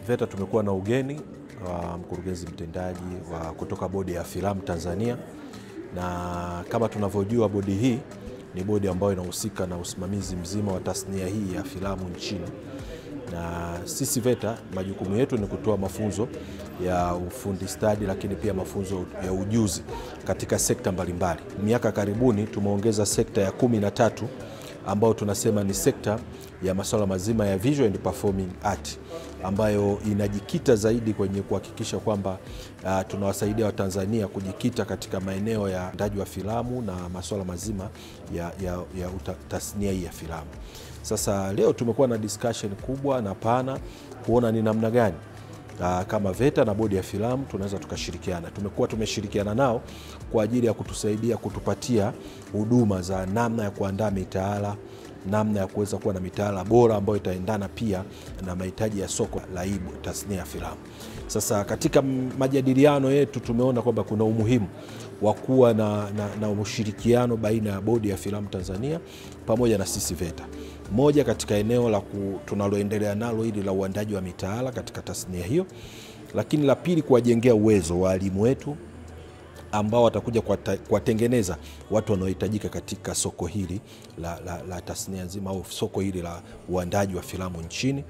VETA tumekuwa na ugeni wa mkurugenzi mtendaji wa kutoka Bodi ya Filamu Tanzania, na kama tunavyojua bodi hii ni bodi ambayo inahusika na usimamizi mzima wa tasnia hii ya filamu nchini. Na sisi VETA majukumu yetu ni kutoa mafunzo ya ufundi stadi, lakini pia mafunzo ya ujuzi katika sekta mbalimbali. Miaka karibuni tumeongeza sekta ya 13 ambao tunasema ni sekta ya masuala mazima ya visual and performing art, ambayo inajikita zaidi kwenye kuhakikisha kwamba tunawasaidia Watanzania kujikita katika maeneo ya utendaji wa filamu na masuala mazima ya tasnia hii ya filamu. Sasa leo tumekuwa na discussion kubwa na pana kuona ni namna gani kama VETA na Bodi ya Filamu tunaweza tukashirikiana. Tumeshirikiana nao kwa ajili ya kutusaidia kutupatia huduma za namna ya kuandaa mitaala, namna ya kuweza kuwa na mitaala bora ambayo itaendana pia na mahitaji ya soko la hii tasnia ya filamu. Sasa katika majadiliano yetu tumeona kwamba kuna umuhimu wa kuwa na ushirikiano baina ya Bodi ya Filamu Tanzania pamoja na sisi VETA. Moja katika eneo la tunaloendelea nalo hili la uandaji wa mitaala katika tasnia hiyo, lakini la pili kuwajengea uwezo walimu wetu ambao watakuja kuwatengeneza watu wanaohitajika katika soko hili la tasnia nzima au soko hili la uandaji wa filamu nchini.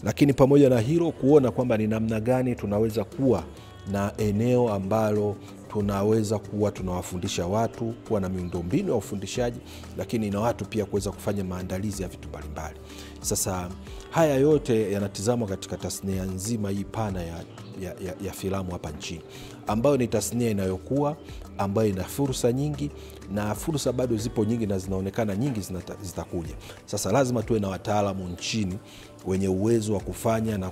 Lakini pamoja na hilo kuona kwamba ni namna gani tunaweza kuwa na eneo ambalo tunaweza kuwa tunawafundisha watu, kuwa na miundombinu ya ufundishaji, lakini na watu pia kuweza kufanya maandalizi ya vitu mbalimbali. Sasa haya yote yanatizamwa katika tasnia nzima hii pana ya filamu hapa nchini, ambayo ni tasnia inayokuwa, ambayo ina fursa nyingi, na fursa bado zipo nyingi na zinaonekana nyingi zitakuja. Sasa lazima tuwe na wataalamu nchini wenye uwezo wa kufanya na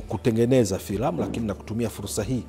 kutengeneza filamu, lakini na kutumia fursa hii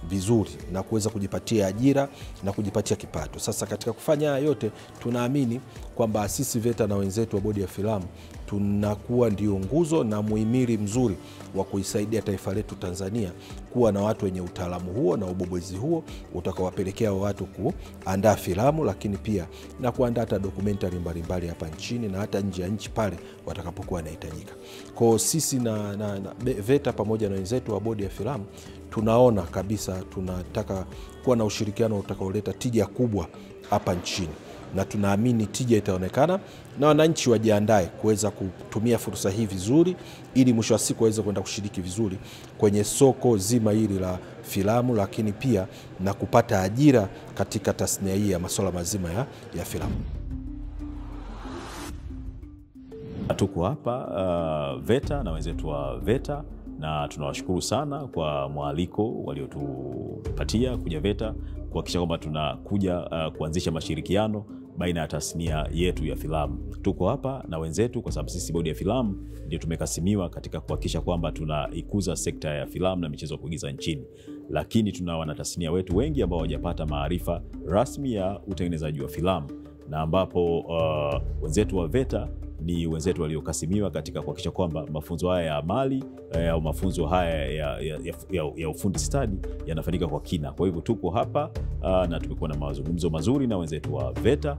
vizuri na kuweza kujipatia ajira na kujipatia kipato. Sasa katika kufanya haya yote tunaamini kwamba sisi VETA na wenzetu wa Bodi ya Filamu tunakuwa ndio nguzo na muhimili mzuri wa kuisaidia taifa letu Tanzania kuwa na watu wenye utaalamu huo na ubobezi huo utakaowapelekea watu kuandaa filamu, lakini pia na kuandaa hata documentary mbalimbali hapa nchini na hata nje ya nchi pale watakapokuwa wanahitajika. Kwa sisi na VETA pamoja na wenzetu wa Bodi ya Filamu tunaona kabisa tunataka kuwa na ushirikiano utakaoleta tija kubwa hapa nchini, na tunaamini tija itaonekana na wananchi wajiandae kuweza kutumia fursa hii vizuri, ili mwisho wa siku waweze kwenda kushiriki vizuri kwenye soko zima hili la filamu, lakini pia na kupata ajira katika tasnia hii ya masuala mazima ya filamu. Tuko hapa VETA na wenzetu wa VETA, na tunawashukuru sana kwa mwaliko waliotupatia kuja VETA kuhakikisha kwamba tunakuja kuanzisha mashirikiano baina ya tasnia yetu ya filamu. Tuko hapa na wenzetu kwa sababu sisi Bodi ya Filamu ndio tumekasimiwa katika kuhakikisha kwamba tunaikuza sekta ya filamu na michezo ya kuigiza nchini. Lakini tuna wanatasnia wetu wengi ambao hawajapata maarifa rasmi ya utengenezaji wa filamu, na ambapo wenzetu wa VETA ni wenzetu waliokasimiwa katika kuhakikisha kwamba mafunzo haya ya amali au mafunzo haya ya ufundi stadi yanafanyika kwa kina. Kwa hivyo tuko hapa na tumekuwa na mazungumzo mazuri na wenzetu wa VETA,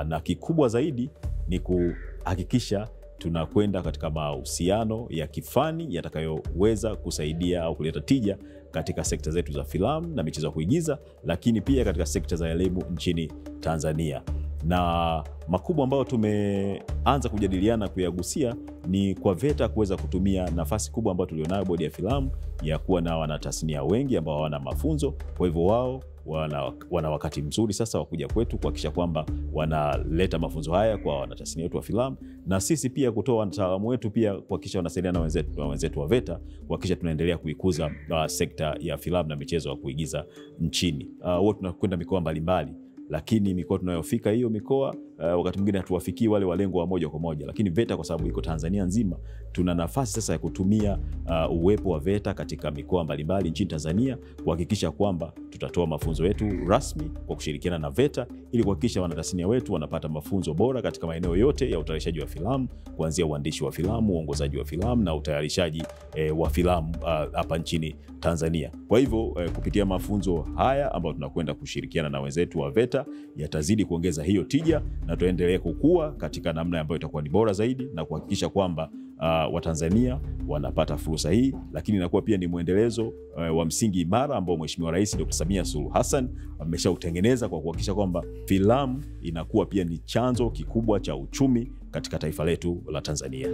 na kikubwa zaidi ni kuhakikisha tunakwenda katika mahusiano ya kifani yatakayoweza kusaidia au kuleta tija katika sekta zetu za filamu na michezo ya kuigiza, lakini pia katika sekta za elimu nchini Tanzania. Na makubwa ambayo tumeanza kujadiliana kuyagusia ni kwa VETA kuweza kutumia nafasi kubwa ambayo tulionayo Bodi ya Filamu ya kuwa na wanatasnia wengi ambao hawana mafunzo. Kwa hivyo wao wana wakati mzuri sasa wa kuja kwetu kuhakikisha kwamba wanaleta mafunzo haya kwa wanatasnia wetu wa filamu, na sisi pia kutoa wataalamu wetu pia kuhakikisha wanasaidiana na wenzetu wa VETA kuhakikisha tunaendelea kuikuza sekta ya filamu na michezo ya kuigiza nchini. Wote tunakwenda mikoa mbalimbali, lakini mikoa tunayofika hiyo mikoa wakati mwingine hatuwafikii wale walengwa wa moja kwa moja, lakini VETA kwa sababu iko Tanzania nzima tuna nafasi sasa ya kutumia uwepo wa VETA katika mikoa mbalimbali nchini Tanzania kuhakikisha kwamba tutatoa mafunzo yetu rasmi kwa kushirikiana na VETA ili kuhakikisha wanatasnia wetu wanapata mafunzo bora katika maeneo yote ya utayarishaji wa filamu, kuanzia uandishi wa filamu, uongozaji wa filamu na utayarishaji wa filamu hapa nchini Tanzania. Kwa hivyo kupitia mafunzo haya ambayo tunakwenda kushirikiana na wenzetu wa VETA yatazidi kuongeza hiyo tija na tuendelee kukua katika namna ambayo itakuwa ni bora zaidi na kuhakikisha kwamba Watanzania wanapata fursa hii, lakini inakuwa pia ni mwendelezo wa msingi imara ambao Mheshimiwa Rais Dr. Samia Suluhu Hassan ameshautengeneza kwa kuhakikisha kwamba filamu inakuwa pia ni chanzo kikubwa cha uchumi katika taifa letu la Tanzania.